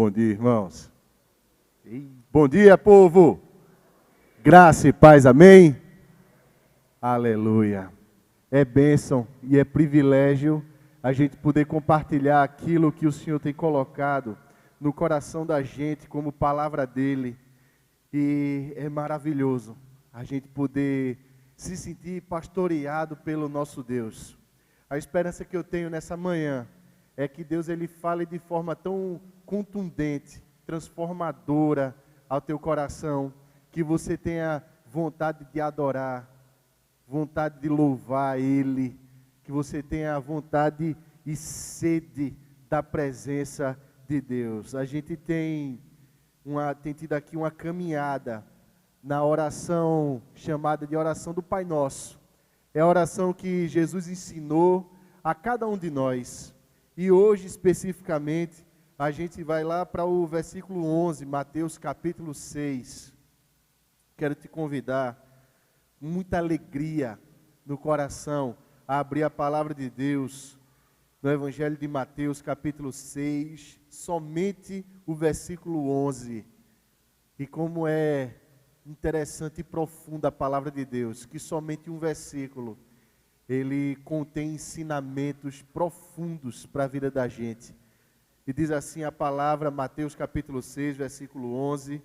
Bom dia, irmãos. Bom dia, povo. Graça e paz, amém? Aleluia. É bênção e é privilégio a gente poder compartilhar aquilo que o Senhor tem colocado no coração da gente como palavra dele. E é maravilhoso a gente poder se sentir pastoreado pelo nosso Deus. A esperança que eu tenho nessa manhã é que Deus ele fale de forma tão contundente, transformadora ao teu coração, que você tenha vontade de adorar, vontade de louvar Ele, que você tenha vontade e sede da presença de Deus. A gente tem tido aqui uma caminhada na oração chamada de oração do Pai Nosso. É a oração que Jesus ensinou a cada um de nós. E hoje, especificamente, a gente vai lá para o versículo 11, Mateus capítulo 6. Quero te convidar, com muita alegria no coração, a abrir a palavra de Deus no Evangelho de Mateus capítulo 6, somente o versículo 11. E como é interessante e profunda a palavra de Deus, que somente um versículo, ele contém ensinamentos profundos para a vida da gente. E diz assim a palavra, Mateus capítulo 6, versículo 11,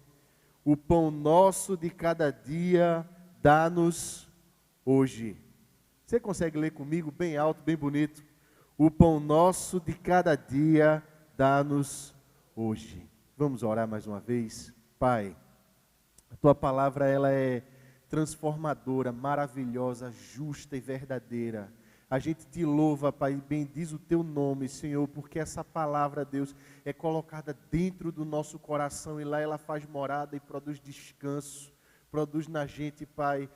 o pão nosso de cada dia dá-nos hoje. Você consegue ler comigo bem alto, bem bonito? O pão nosso de cada dia dá-nos hoje. Vamos orar mais uma vez? Pai, a tua palavra ela é transformadora, maravilhosa, justa e verdadeira. A gente te louva, Pai, bendiz o teu nome, Senhor, porque essa palavra, Deus, é colocada dentro do nosso coração e lá ela faz morada e produz descanso, produz na gente, Pai,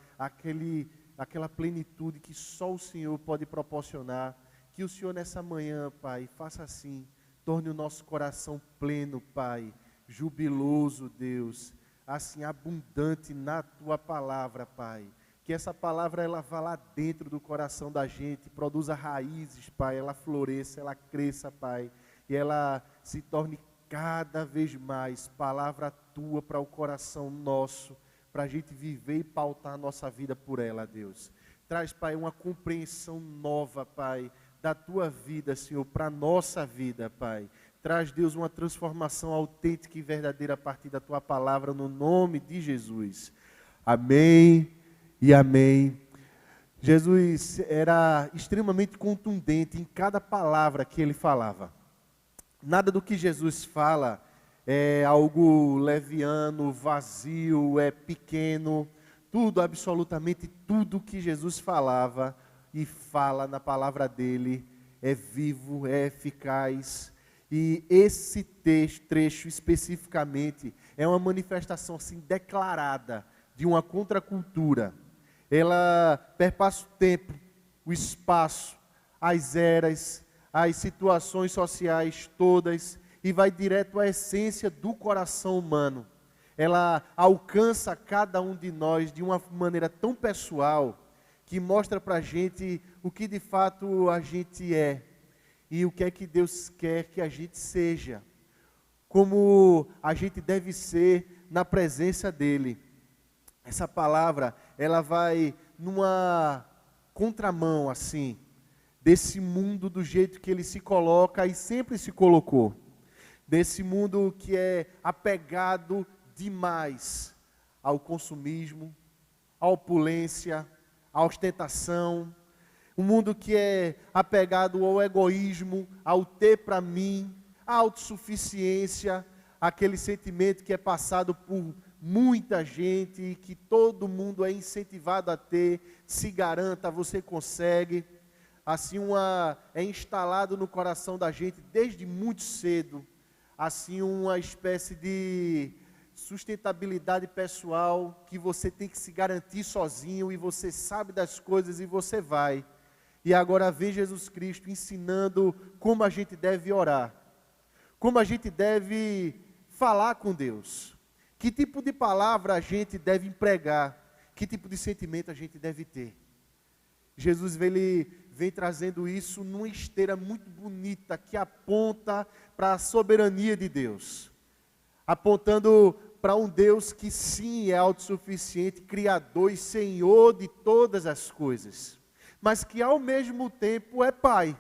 aquela plenitude que só o Senhor pode proporcionar. Que o Senhor nessa manhã, Pai, faça assim, torne o nosso coração pleno, Pai, jubiloso, Deus, assim, abundante na tua palavra, Pai. Que essa palavra, ela vá lá dentro do coração da gente, produza raízes, Pai, ela floresça, ela cresça, Pai, e ela se torne cada vez mais palavra tua para o coração nosso, para a gente viver e pautar a nossa vida por ela, Deus. Traz, Pai, uma compreensão nova, Pai, da tua vida, Senhor, para a nossa vida, Pai. Traz, Deus, uma transformação autêntica e verdadeira a partir da tua palavra, no nome de Jesus. Amém e amém. Jesus era extremamente contundente em cada palavra que ele falava. Nada do que Jesus fala é algo leviano, vazio, é pequeno. Tudo, absolutamente tudo que Jesus falava e fala na palavra dele é vivo, é eficaz. E esse trecho especificamente é uma manifestação assim declarada de uma contracultura. Ela perpassa o tempo, o espaço, as eras, as situações sociais todas e vai direto à essência do coração humano. Ela alcança cada um de nós de uma maneira tão pessoal que mostra para a gente o que de fato a gente é e o que é que Deus quer que a gente seja, como a gente deve ser na presença dEle. Essa palavra, ela vai numa contramão, assim, desse mundo do jeito que ele se coloca e sempre se colocou. Desse mundo que é apegado demais ao consumismo, à opulência, à ostentação. Um mundo que é apegado ao egoísmo, ao ter para mim, à autossuficiência, aquele sentimento que é passado por muita gente e que todo mundo é incentivado a ter. Se garanta, você consegue. Assim é instalado no coração da gente desde muito cedo, assim uma espécie de sustentabilidade pessoal que você tem que se garantir sozinho e você sabe das coisas e você vai. E agora vem Jesus Cristo ensinando como a gente deve orar, como a gente deve falar com Deus, que tipo de palavra a gente deve empregar, que tipo de sentimento a gente deve ter. Jesus veio vem trazendo isso numa esteira muito bonita que aponta para a soberania de Deus, apontando para um Deus que sim é autossuficiente, criador e senhor de todas as coisas, mas que ao mesmo tempo é Pai.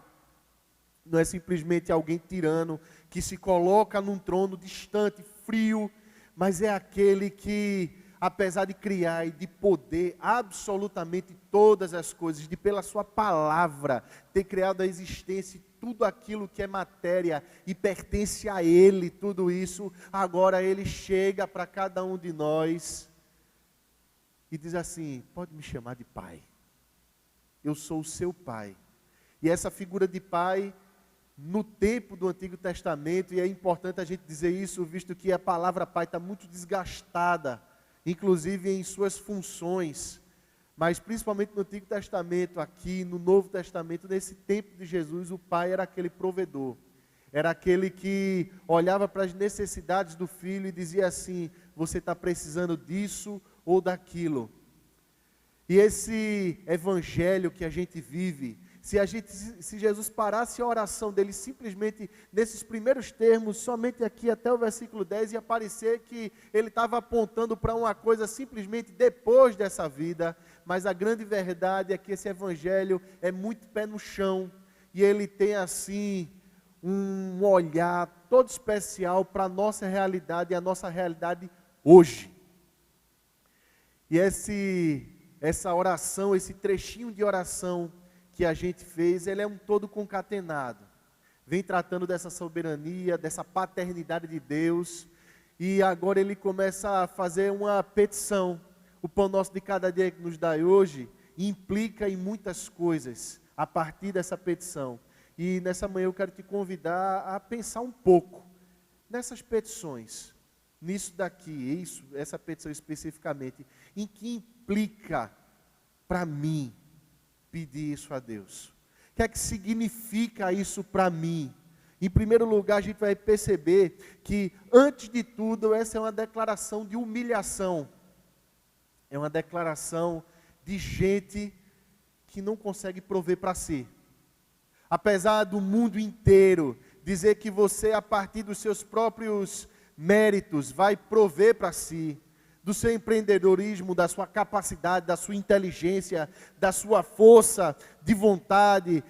Não é simplesmente alguém tirano que se coloca num trono distante, frio, mas é aquele que, apesar de criar e de poder absolutamente todas as coisas, de pela sua palavra ter criado a existência e tudo aquilo que é matéria e pertence a Ele, tudo isso, agora Ele chega para cada um de nós e diz assim: pode me chamar de Pai, eu sou o seu Pai. E essa figura de Pai, no tempo do Antigo Testamento, e é importante a gente dizer isso, visto que a palavra Pai está muito desgastada, inclusive em suas funções, mas principalmente no Antigo Testamento, aqui no Novo Testamento, nesse tempo de Jesus, o Pai era aquele provedor, era aquele que olhava para as necessidades do filho e dizia assim: você está precisando disso ou daquilo. E esse evangelho que a gente vive, se Jesus parasse a oração dele simplesmente nesses primeiros termos, somente aqui até o versículo 10, ia parecer que ele estava apontando para uma coisa simplesmente depois dessa vida, mas a grande verdade é que esse evangelho é muito pé no chão, e ele tem assim um olhar todo especial para a nossa realidade e a nossa realidade hoje. E essa oração, esse trechinho de oração que a gente fez, ele é um todo concatenado, vem tratando dessa soberania, dessa paternidade de Deus, e agora ele começa a fazer uma petição. O pão nosso de cada dia que nos dá hoje implica em muitas coisas a partir dessa petição, e nessa manhã eu quero te convidar a pensar um pouco nessas petições, nisso daqui, essa petição especificamente, em que implica para mim pedir isso a Deus. O que é que significa isso para mim? Em primeiro lugar, a gente vai perceber que, antes de tudo, essa é uma declaração de humilhação. É uma declaração de gente que não consegue prover para si. Apesar do mundo inteiro dizer que você, a partir dos seus próprios méritos, vai prover para si, do seu empreendedorismo, da sua capacidade, da sua inteligência, da sua força de vontade,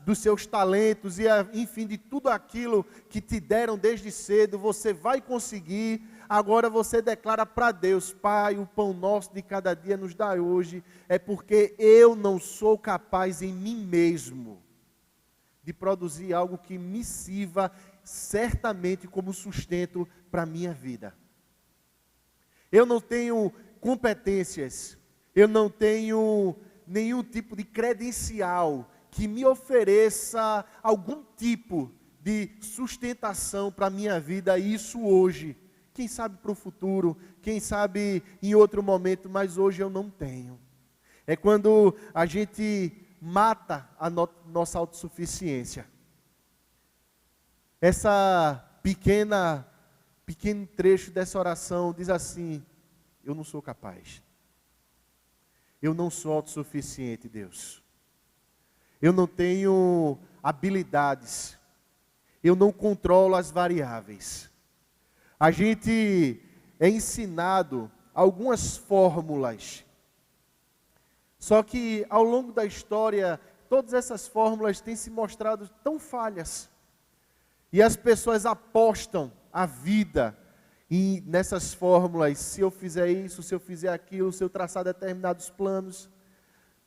dos seus talentos e, enfim, de tudo aquilo que te deram desde cedo, você vai conseguir. Agora você declara para Deus: Pai, o pão nosso de cada dia nos dá hoje, é porque eu não sou capaz em mim mesmo de produzir algo que me sirva certamente como sustento para a minha vida. Eu não tenho competências, eu não tenho nenhum tipo de credencial que me ofereça algum tipo de sustentação para a minha vida, e isso hoje. Quem sabe para o futuro, quem sabe em outro momento, mas hoje eu não tenho. É quando a gente mata a nossa autossuficiência. Essa pequeno trecho dessa oração diz assim: eu não sou capaz. Eu não sou autossuficiente, Deus. Eu não tenho habilidades. Eu não controlo as variáveis. A gente é ensinado algumas fórmulas. Só que ao longo da história, todas essas fórmulas têm se mostrado tão falhas. E as pessoas apostam a vida nessas fórmulas: se eu fizer isso, se eu fizer aquilo, se eu traçar determinados planos.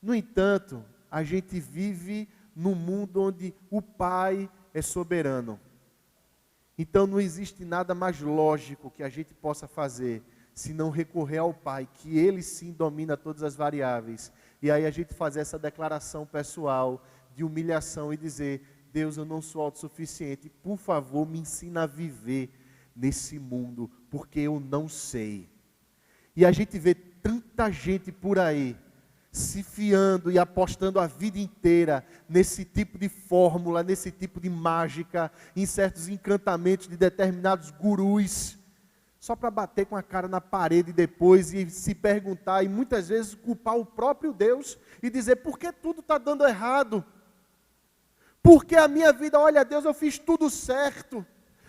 No entanto, a gente vive num mundo onde o Pai é soberano. Então não existe nada mais lógico que a gente possa fazer se não recorrer ao Pai, que Ele sim domina todas as variáveis. E aí a gente fazer essa declaração pessoal de humilhação e dizer: Deus, eu não sou autossuficiente, por favor me ensina a viver nesse mundo, porque eu não sei. E a gente vê tanta gente por aí se fiando e apostando a vida inteira nesse tipo de fórmula, nesse tipo de mágica, em certos encantamentos de determinados gurus, só para bater com a cara na parede depois e se perguntar, e muitas vezes culpar o próprio Deus e dizer, por que tudo está dando errado? Porque a minha vida, olha Deus, eu fiz tudo certo.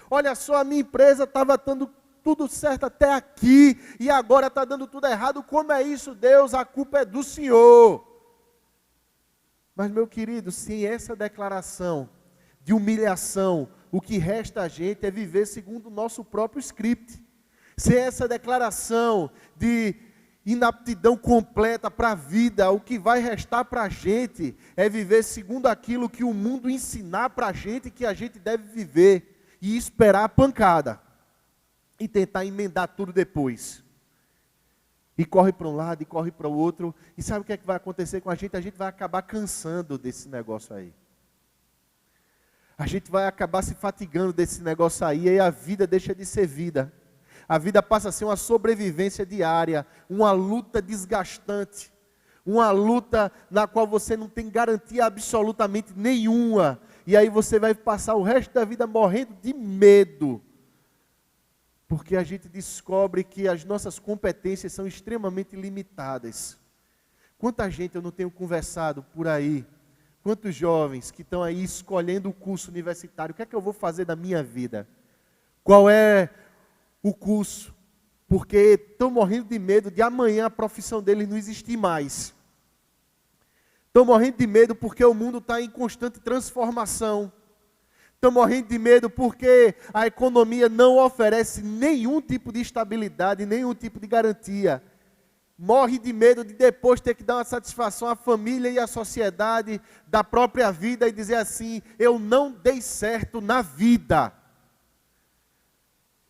Olha só, a minha empresa estava dando tudo certo até aqui, e agora está dando tudo errado. Como é isso, Deus? A culpa é do Senhor. Mas, meu querido, sem essa declaração de humilhação, o que resta a gente é viver segundo o nosso próprio script. Sem essa declaração de inaptidão completa para a vida, o que vai restar para a gente é viver segundo aquilo que o mundo ensinar para a gente que a gente deve viver, e esperar a pancada, e tentar emendar tudo depois. E corre para um lado, e corre para o outro, e sabe o que é que vai acontecer com a gente? A gente vai acabar cansando desse negócio aí. A gente vai acabar se fatigando desse negócio aí, e aí a vida deixa de ser vida. A vida passa a ser uma sobrevivência diária, uma luta desgastante, uma luta na qual você não tem garantia absolutamente nenhuma. E aí você vai passar o resto da vida morrendo de medo, porque a gente descobre que as nossas competências são extremamente limitadas. Quanta gente eu não tenho conversado por aí, quantos jovens que estão aí escolhendo o curso universitário, o que é que eu vou fazer da minha vida? Qual é o curso? Porque estão morrendo de medo de amanhã a profissão deles não existir mais. Estão morrendo de medo porque o mundo está em constante transformação. Estão morrendo de medo porque a economia não oferece nenhum tipo de estabilidade, nenhum tipo de garantia. Morre de medo de depois ter que dar uma satisfação à família e à sociedade da própria vida e dizer assim, eu não dei certo na vida.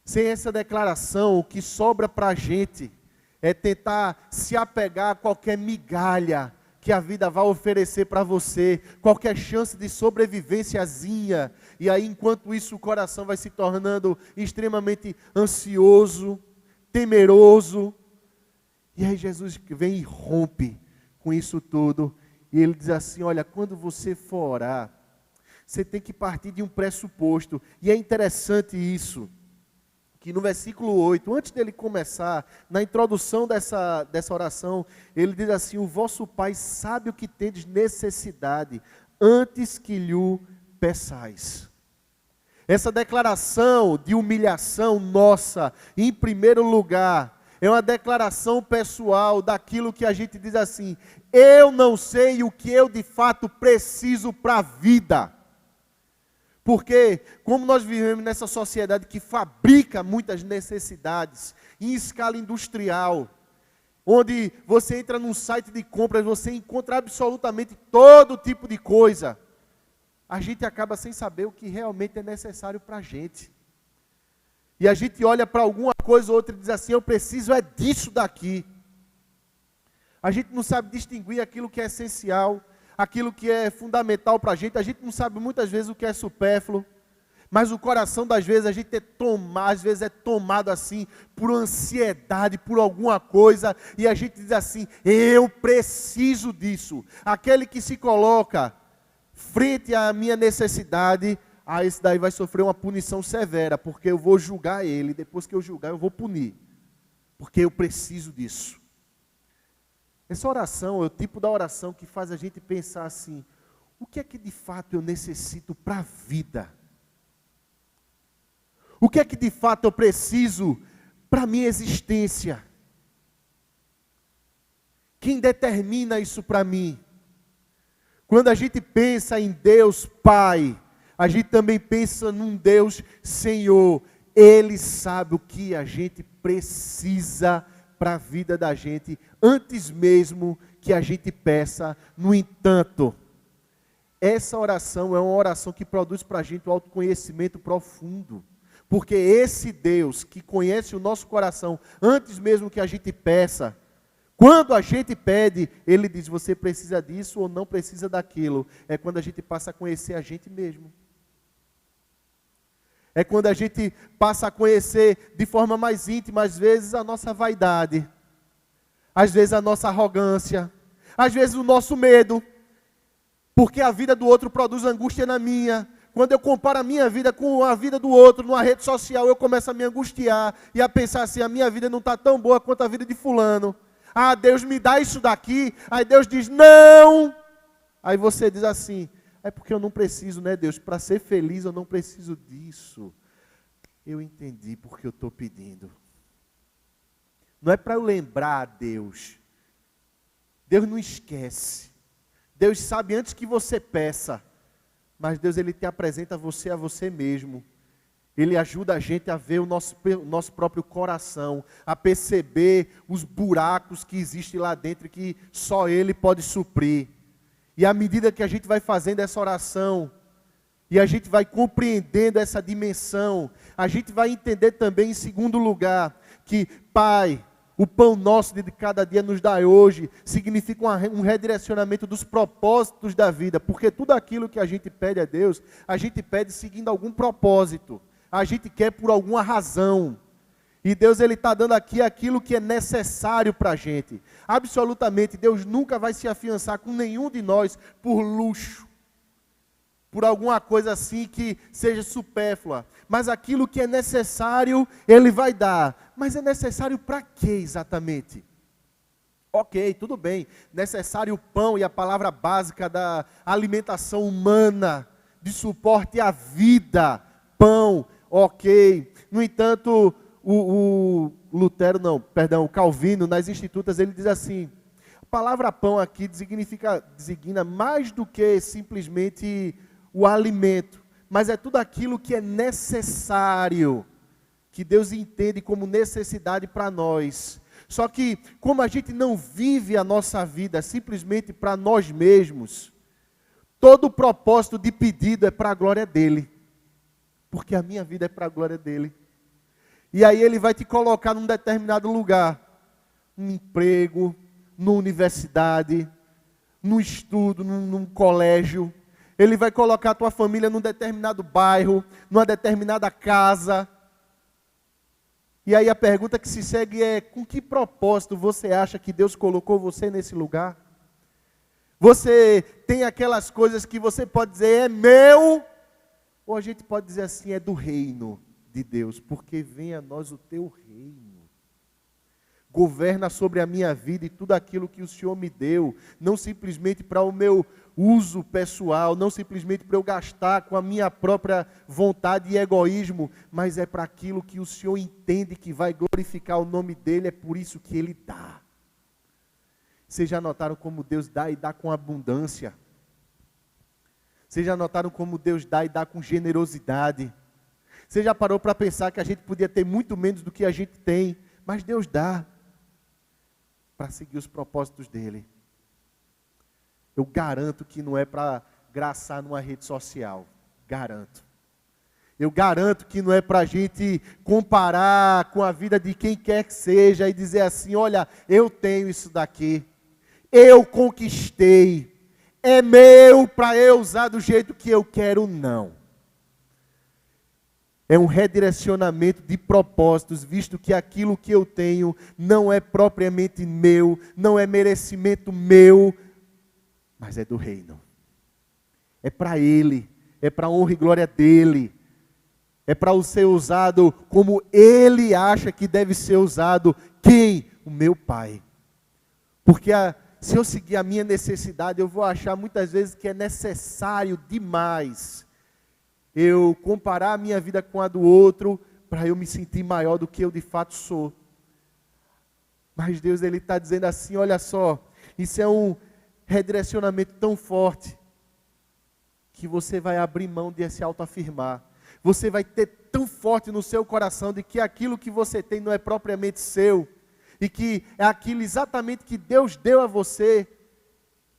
Sem essa declaração, o que sobra para a gente é tentar se apegar a qualquer migalha que a vida vai oferecer para você, qualquer chance de sobrevivênciazinha, e aí enquanto isso o coração vai se tornando extremamente ansioso, temeroso, e aí Jesus vem e rompe com isso tudo, e ele diz assim, olha, quando você for orar, você tem que partir de um pressuposto, e é interessante isso, que no versículo 8, antes dele começar, na introdução dessa oração, ele diz assim, o vosso Pai sabe o que tendes necessidade, antes que lhe peçais. Essa declaração de humilhação nossa, em primeiro lugar, é uma declaração pessoal daquilo que a gente diz assim, eu não sei o que eu de fato preciso para a vida. Porque, como nós vivemos nessa sociedade que fabrica muitas necessidades, em escala industrial, onde você entra num site de compras, você encontra absolutamente todo tipo de coisa, a gente acaba sem saber o que realmente é necessário para a gente. E a gente olha para alguma coisa ou outra e diz assim, eu preciso é disso daqui. A gente não sabe distinguir aquilo que é essencial, aquilo que é fundamental para a gente não sabe muitas vezes o que é supérfluo, mas o coração das vezes a gente às vezes é tomado assim, por ansiedade, por alguma coisa, e a gente diz assim, eu preciso disso. Aquele que se coloca frente à minha necessidade, esse daí vai sofrer uma punição severa, porque eu vou julgar ele, depois que eu julgar eu vou punir, porque eu preciso disso. Essa oração é o tipo da oração que faz a gente pensar assim, o que é que de fato eu necessito para a vida? O que é que de fato eu preciso para a minha existência? Quem determina isso para mim? Quando a gente pensa em Deus Pai, a gente também pensa num Deus Senhor. Ele sabe o que a gente precisa para a vida da gente, antes mesmo que a gente peça. No entanto, essa oração é uma oração que produz para a gente um autoconhecimento profundo, porque esse Deus que conhece o nosso coração, antes mesmo que a gente peça, quando a gente pede, Ele diz, você precisa disso ou não precisa daquilo, é quando a gente passa a conhecer a gente mesmo. É quando a gente passa a conhecer de forma mais íntima, às vezes, a nossa vaidade, às vezes a nossa arrogância, às vezes o nosso medo, porque a vida do outro produz angústia na minha, quando eu comparo a minha vida com a vida do outro numa rede social, eu começo a me angustiar e a pensar assim, a minha vida não está tão boa quanto a vida de fulano. Ah, Deus me dá isso daqui. Aí Deus diz, não. Aí você diz assim, é porque eu não preciso, né, Deus? Para ser feliz eu não preciso disso. Eu entendi porque eu estou pedindo. Não é para eu lembrar a Deus. Deus não esquece. Deus sabe antes que você peça. Mas Deus, Ele te apresenta a você mesmo. Ele ajuda a gente a ver o nosso próprio coração, a perceber os buracos que existem lá dentro que só Ele pode suprir. E à medida que a gente vai fazendo essa oração, e a gente vai compreendendo essa dimensão, a gente vai entender também, em segundo lugar, que Pai, o pão nosso de cada dia nos dá hoje, significa um redirecionamento dos propósitos da vida, porque tudo aquilo que a gente pede a Deus, a gente pede seguindo algum propósito, a gente quer por alguma razão, e Deus Ele está dando aqui aquilo que é necessário para a gente, absolutamente. Deus nunca vai se afiançar com nenhum de nós por luxo, por alguma coisa assim que seja supérflua, mas aquilo que é necessário, Ele vai dar. Mas é necessário para quê exatamente? Ok, tudo bem, necessário o pão e a palavra básica da alimentação humana, de suporte à vida, pão, ok. No entanto, o Calvino, nas Institutas, ele diz assim, a palavra pão aqui designa mais do que simplesmente o alimento, mas é tudo aquilo que é necessário, que Deus entende como necessidade para nós. Só que, como a gente não vive a nossa vida simplesmente para nós mesmos, todo o propósito de pedido é para a glória dEle, porque a minha vida é para a glória dEle. E aí Ele vai te colocar num determinado lugar, num emprego, numa universidade, num estudo, num colégio. Ele vai colocar a tua família num determinado bairro, numa determinada casa. E aí a pergunta que se segue é, com que propósito você acha que Deus colocou você nesse lugar? Você tem aquelas coisas que você pode dizer, é meu, ou a gente pode dizer assim, é do reino de Deus, porque venha a nós o teu reino. Governa sobre a minha vida e tudo aquilo que o Senhor me deu, não simplesmente para o meu uso pessoal, não simplesmente para eu gastar com a minha própria vontade e egoísmo, mas é para aquilo que o Senhor entende que vai glorificar o nome dEle, é por isso que Ele dá. Vocês já notaram como Deus dá e dá com abundância? Vocês já notaram como Deus dá e dá com generosidade? Você já parou para pensar que a gente podia ter muito menos do que a gente tem, mas Deus dá para seguir os propósitos dEle. Eu garanto que não é para graçar numa rede social. Garanto. Eu garanto que não é para a gente comparar com a vida de quem quer que seja e dizer assim, olha, eu tenho isso daqui. Eu conquistei. É meu para eu usar do jeito que eu quero, não. É um redirecionamento de propósitos, visto que aquilo que eu tenho não é propriamente meu, não é merecimento meu, mas é do reino. É para Ele, é para a honra e glória dEle. É para o ser usado como Ele acha que deve ser usado. Quem? O meu Pai. Porque se eu seguir a minha necessidade, eu vou achar muitas vezes que é necessário demais eu comparar a minha vida com a do outro, para eu me sentir maior do que eu de fato sou. Mas Deus, Ele está dizendo assim, olha só, isso é um redirecionamento tão forte, que você vai abrir mão de se autoafirmar. Você vai ter tão forte no seu coração de que aquilo que você tem não é propriamente seu, e que é aquilo exatamente que Deus deu a você.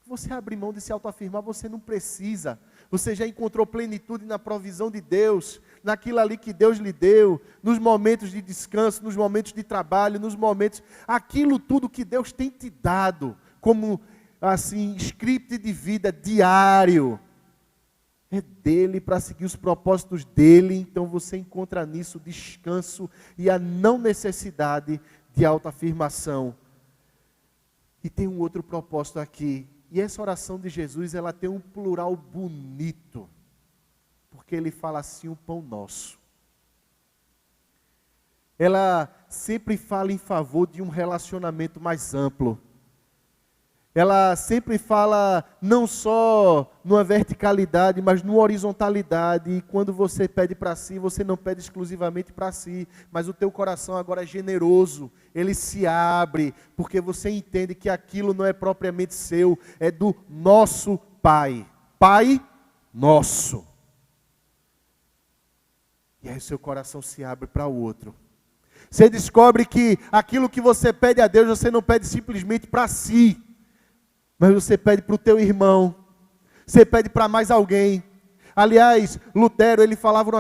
Você abre mão de se autoafirmar, você não precisa. Você já encontrou plenitude na provisão de Deus, naquilo ali que Deus lhe deu, nos momentos de descanso, nos momentos de trabalho, nos momentos, aquilo tudo que Deus tem te dado, como assim, script de vida diário, é dele para seguir os propósitos dele, então você encontra nisso descanso e a não necessidade de autoafirmação. E tem um outro propósito aqui. E essa oração de Jesus, ela tem um plural bonito. Porque porque ele fala assim, o pão nosso. Ela sempre fala em favor de um relacionamento mais amplo. Ela sempre fala não só numa verticalidade, mas numa horizontalidade. E quando você pede para si, você não pede exclusivamente para si, mas o teu coração agora é generoso. Ele se abre, porque você entende que aquilo não é propriamente seu, é do nosso Pai. Pai nosso. E aí o seu coração se abre para o outro. Você descobre que aquilo que você pede a Deus, você não pede simplesmente para si, mas você pede para o teu irmão, você pede para mais alguém. Aliás, Lutero, ele falava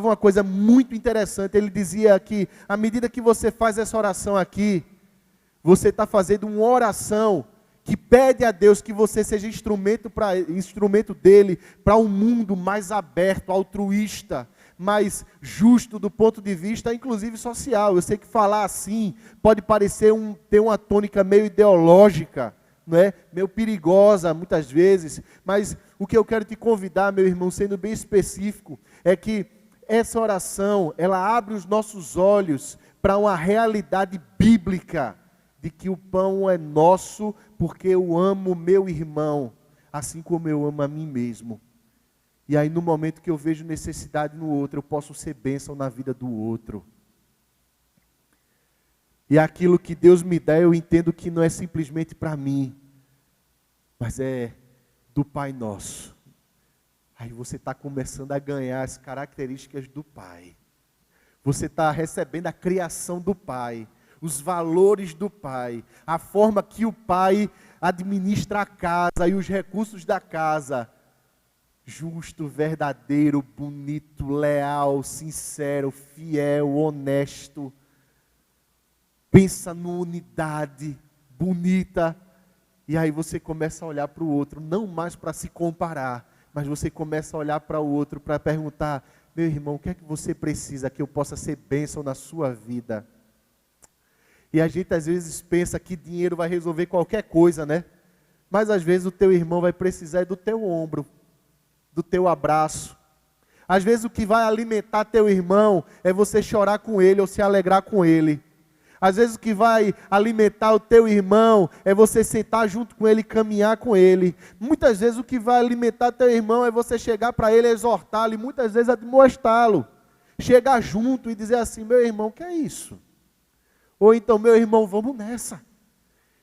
uma coisa muito interessante. Ele dizia que, à medida que você faz essa oração aqui, você está fazendo uma oração que pede a Deus que você seja instrumento dele para um mundo mais aberto, altruísta, mais justo do ponto de vista, inclusive social. Eu sei que falar assim pode parecer ter uma tônica meio ideológica, não é? Meio perigosa muitas vezes, mas o que eu quero te convidar, meu irmão, sendo bem específico, é que essa oração, ela abre os nossos olhos para uma realidade bíblica, de que o pão é nosso, porque eu amo meu irmão, assim como eu amo a mim mesmo. E aí no momento que eu vejo necessidade no outro, eu posso ser bênção na vida do outro. E aquilo que Deus me dá, eu entendo que não é simplesmente para mim, mas é do Pai Nosso. Aí você está começando a ganhar as características do Pai. Você está recebendo a criação do Pai, os valores do Pai, a forma que o Pai administra a casa e os recursos da casa. Justo, verdadeiro, bonito, leal, sincero, fiel, honesto. Pensa numa unidade bonita. E aí você começa a olhar para o outro, não mais para se comparar, mas você começa a olhar para o outro para perguntar, meu irmão, o que é que você precisa que eu possa ser bênção na sua vida? E a gente às vezes pensa que dinheiro vai resolver qualquer coisa, né? Mas às vezes o teu irmão vai precisar do teu ombro, do teu abraço. Às vezes o que vai alimentar teu irmão é você chorar com ele ou se alegrar com ele. Às vezes o que vai alimentar o teu irmão é você sentar junto com ele e caminhar com ele. Muitas vezes o que vai alimentar teu irmão é você chegar para ele, exortá-lo e muitas vezes admoestá-lo. Chegar junto e dizer assim, meu irmão, o que é isso? Ou então, meu irmão, vamos nessa.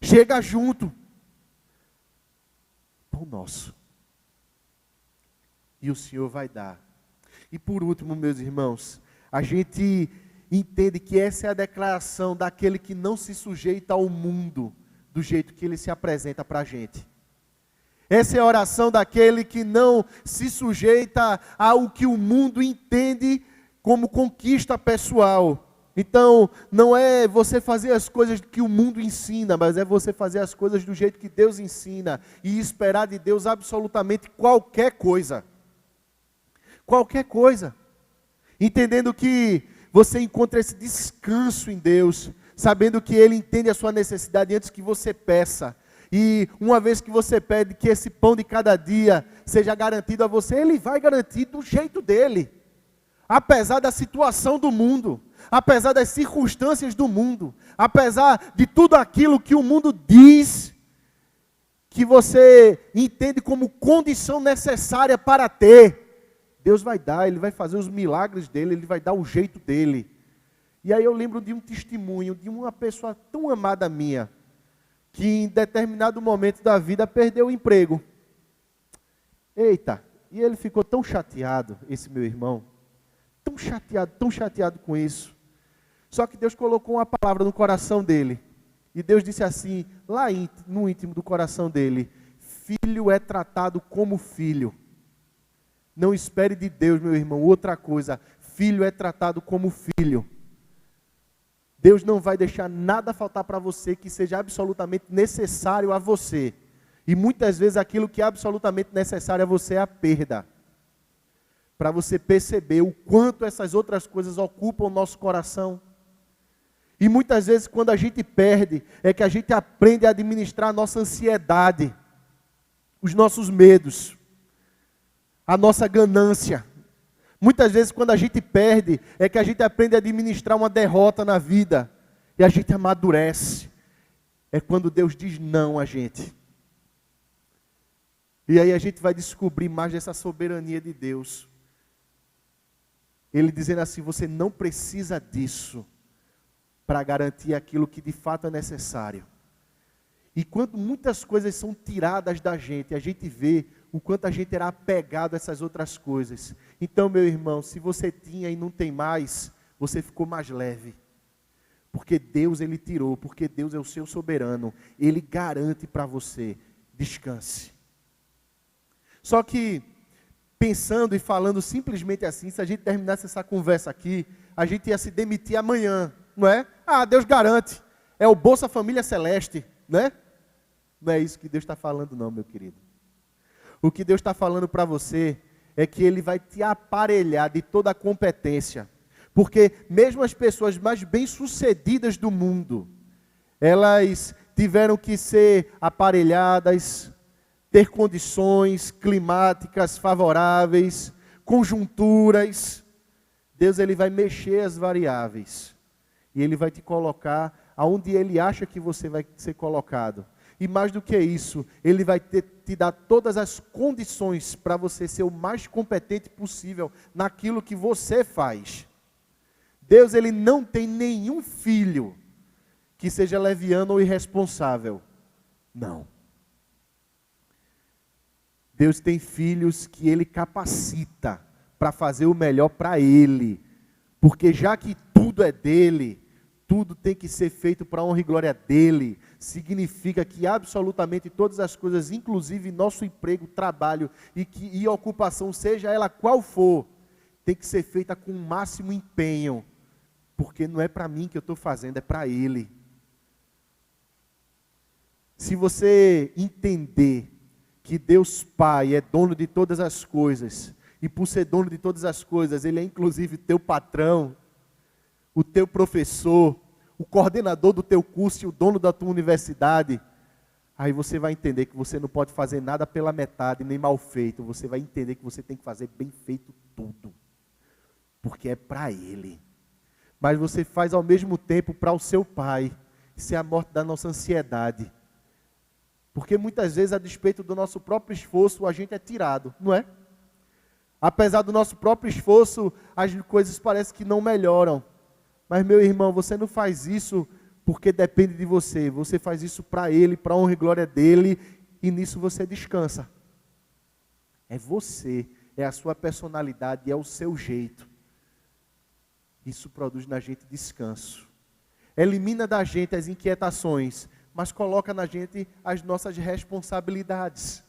Chega junto. Pão nosso. E o Senhor vai dar. E por último, meus irmãos, a gente entende que essa é a declaração daquele que não se sujeita ao mundo do jeito que ele se apresenta para a gente. Essa é a oração daquele que não se sujeita ao que o mundo entende como conquista pessoal. Então, não é você fazer as coisas que o mundo ensina, mas é você fazer as coisas do jeito que Deus ensina e esperar de Deus absolutamente qualquer coisa. Qualquer coisa. Entendendo que você encontra esse descanso em Deus, sabendo que Ele entende a sua necessidade antes que você peça. E uma vez que você pede que esse pão de cada dia seja garantido a você, Ele vai garantir do jeito dEle. Apesar da situação do mundo, apesar das circunstâncias do mundo, apesar de tudo aquilo que o mundo diz, que você entende como condição necessária para ter, Deus vai dar, Ele vai fazer os milagres dEle, Ele vai dar o jeito dEle. E aí eu lembro de um testemunho de uma pessoa tão amada minha, que em determinado momento da vida perdeu o emprego. Eita, e ele ficou tão chateado, esse meu irmão, tão chateado com isso. Só que Deus colocou uma palavra no coração dele. E Deus disse assim, lá no íntimo do coração dele, filho é tratado como filho. Não espere de Deus, meu irmão, outra coisa. Filho é tratado como filho. Deus não vai deixar nada faltar para você que seja absolutamente necessário a você. E muitas vezes aquilo que é absolutamente necessário a você é a perda. Para você perceber o quanto essas outras coisas ocupam o nosso coração. E muitas vezes quando a gente perde, é que a gente aprende a administrar a nossa ansiedade, os nossos medos, a nossa ganância. Muitas vezes, quando a gente perde, é que a gente aprende a administrar uma derrota na vida. E a gente amadurece. É quando Deus diz não a gente. E aí a gente vai descobrir mais dessa soberania de Deus. Ele dizendo assim, você não precisa disso para garantir aquilo que de fato é necessário. E quando muitas coisas são tiradas da gente, a gente vê o quanto a gente era apegado a essas outras coisas. Então, meu irmão, se você tinha e não tem mais, você ficou mais leve. Porque Deus, Ele tirou, porque Deus é o seu soberano. Ele garante para você, descanse. Só que, pensando e falando simplesmente assim, se a gente terminasse essa conversa aqui, a gente ia se demitir amanhã, não é? Ah, Deus garante, é o Bolsa Família Celeste, né? Não é isso que Deus está falando não, meu querido. O que Deus está falando para você é que Ele vai te aparelhar de toda a competência. Porque mesmo as pessoas mais bem-sucedidas do mundo, elas tiveram que ser aparelhadas, ter condições climáticas favoráveis, conjunturas. Deus, Ele vai mexer as variáveis. E Ele vai te colocar aonde Ele acha que você vai ser colocado. E mais do que isso, Ele vai te dar todas as condições para você ser o mais competente possível naquilo que você faz. Deus, Ele não tem nenhum filho que seja leviano ou irresponsável. Não. Deus tem filhos que Ele capacita para fazer o melhor para Ele. Porque já que tudo é dEle, tudo tem que ser feito para a honra e glória dEle. Significa que absolutamente todas as coisas, inclusive nosso emprego, trabalho e ocupação, seja ela qual for, tem que ser feita com o máximo empenho. Porque não é para mim que eu estou fazendo, é para Ele. Se você entender que Deus Pai é dono de todas as coisas, e por ser dono de todas as coisas, Ele é inclusive teu patrão, o teu professor, o coordenador do teu curso e o dono da tua universidade, aí você vai entender que você não pode fazer nada pela metade, nem mal feito. Você vai entender que você tem que fazer bem feito tudo, porque é para Ele. Mas você faz ao mesmo tempo para o seu Pai. Isso é a morte da nossa ansiedade. Porque muitas vezes, a despeito do nosso próprio esforço, a gente é tirado, não é? Apesar do nosso próprio esforço, as coisas parecem que não melhoram. Mas, meu irmão, você não faz isso porque depende de você. Você faz isso para Ele, para a honra e glória dEle, e nisso você descansa. É você, é a sua personalidade, é o seu jeito. Isso produz na gente descanso. Elimina da gente as inquietações, mas coloca na gente as nossas responsabilidades.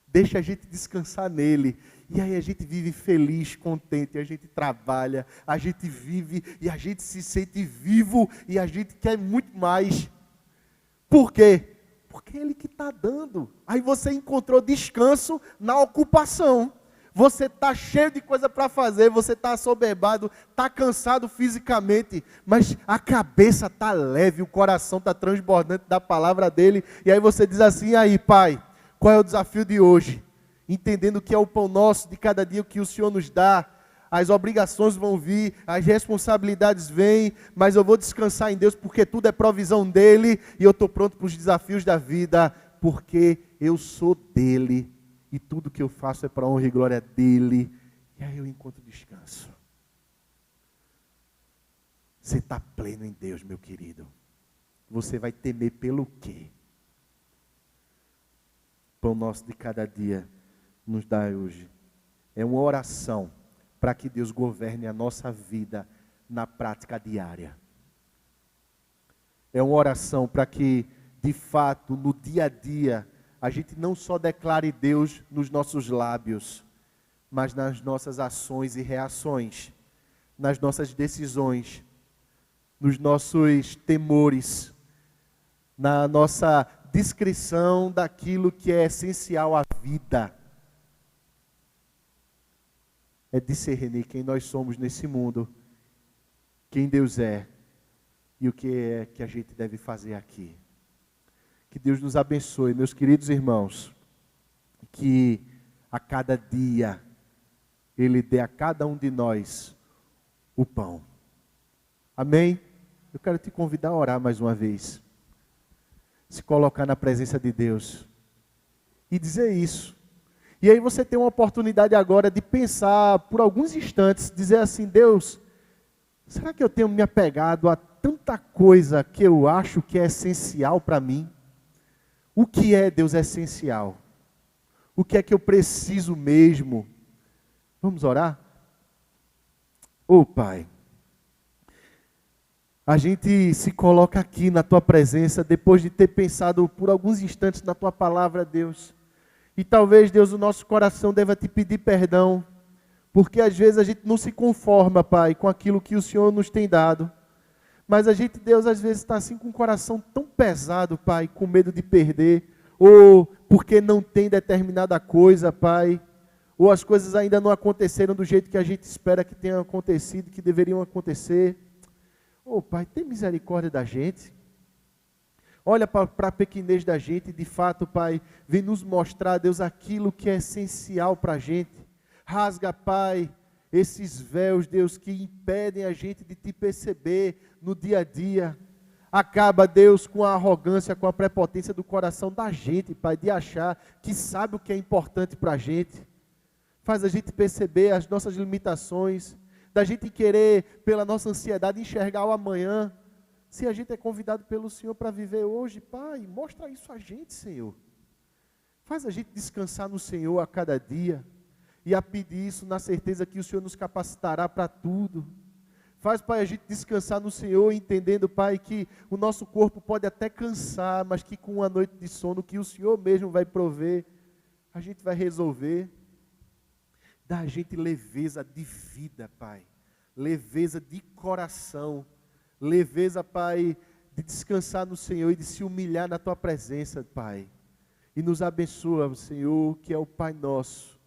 Deixa a gente descansar nele. E aí a gente vive feliz, contente, a gente trabalha, a gente vive e a gente se sente vivo e a gente quer muito mais. Por quê? Porque é Ele que está dando. Aí você encontrou descanso na ocupação. Você está cheio de coisa para fazer, você está assoberbado, está cansado fisicamente, mas a cabeça está leve, o coração está transbordante da palavra dEle. E aí você diz assim, aí Pai, qual é o desafio de hoje? Entendendo que é o pão nosso de cada dia que o Senhor nos dá. As obrigações vão vir, as responsabilidades vêm, mas eu vou descansar em Deus porque tudo é provisão dEle. E eu estou pronto para os desafios da vida, porque eu sou dEle. E tudo que eu faço é para a honra e glória dEle. E aí eu encontro descanso. Você está pleno em Deus, meu querido. Você vai temer pelo quê? Pão nosso de cada dia nos dá hoje. É uma oração para que Deus governe a nossa vida na prática diária. É uma oração para que, de fato, no dia a dia, a gente não só declare Deus nos nossos lábios, mas nas nossas ações e reações, nas nossas decisões, nos nossos temores, na nossa descrição daquilo que é essencial à vida. É discernir quem nós somos nesse mundo, quem Deus é e o que é que a gente deve fazer aqui. Que Deus nos abençoe, meus queridos irmãos, que a cada dia Ele dê a cada um de nós o pão. Amém? Eu quero te convidar a orar mais uma vez. Se colocar na presença de Deus e dizer isso. E aí você tem uma oportunidade agora de pensar por alguns instantes, dizer assim: Deus, será que eu tenho me apegado a tanta coisa que eu acho que é essencial para mim? O que é, Deus, essencial? O que é que eu preciso mesmo? Vamos orar? Ô Pai, a gente se coloca aqui na Tua presença depois de ter pensado por alguns instantes na Tua palavra, Deus. E talvez, Deus, o nosso coração deva te pedir perdão, porque às vezes a gente não se conforma, Pai, com aquilo que o Senhor nos tem dado. Mas a gente, Deus, às vezes está assim com o coração tão pesado, Pai, com medo de perder, ou porque não tem determinada coisa, Pai, ou as coisas ainda não aconteceram do jeito que a gente espera que tenham acontecido, que deveriam acontecer. Ô Pai, tem misericórdia da gente. Olha para a pequenez da gente e, de fato, Pai, vem nos mostrar, Deus, aquilo que é essencial para a gente. Rasga, Pai, esses véus, Deus, que impedem a gente de te perceber no dia a dia. Acaba, Deus, com a arrogância, com a prepotência do coração da gente, Pai, de achar que sabe o que é importante para a gente. Faz a gente perceber as nossas limitações, da gente querer, pela nossa ansiedade, enxergar o amanhã. Se a gente é convidado pelo Senhor para viver hoje, Pai, mostra isso a gente, Senhor. Faz a gente descansar no Senhor a cada dia. E a pedir isso na certeza que o Senhor nos capacitará para tudo. Faz, Pai, a gente descansar no Senhor, entendendo, Pai, que o nosso corpo pode até cansar, mas que com uma noite de sono que o Senhor mesmo vai prover, a gente vai resolver. Dá a gente leveza de vida, Pai. Leveza de coração. Leveza, Pai, de descansar no Senhor e de se humilhar na Tua presença, Pai. E nos abençoa, Senhor, que é o Pai nosso.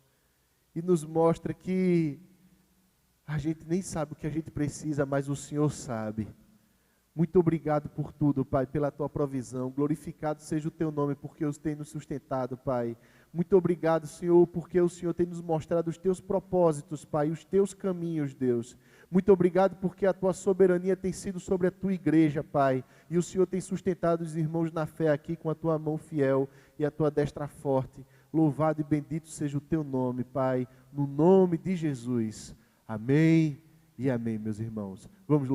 E nos mostra que a gente nem sabe o que a gente precisa, mas o Senhor sabe. Muito obrigado por tudo, Pai, pela Tua provisão. Glorificado seja o Teu nome, porque os tem nos sustentado, Pai. Muito obrigado, Senhor, porque o Senhor tem nos mostrado os Teus propósitos, Pai, os Teus caminhos, Deus. Muito obrigado porque a Tua soberania tem sido sobre a Tua igreja, Pai. E o Senhor tem sustentado os irmãos na fé aqui com a Tua mão fiel e a Tua destra forte. Louvado e bendito seja o Teu nome, Pai, no nome de Jesus. Amém e amém, meus irmãos. Vamos louvar.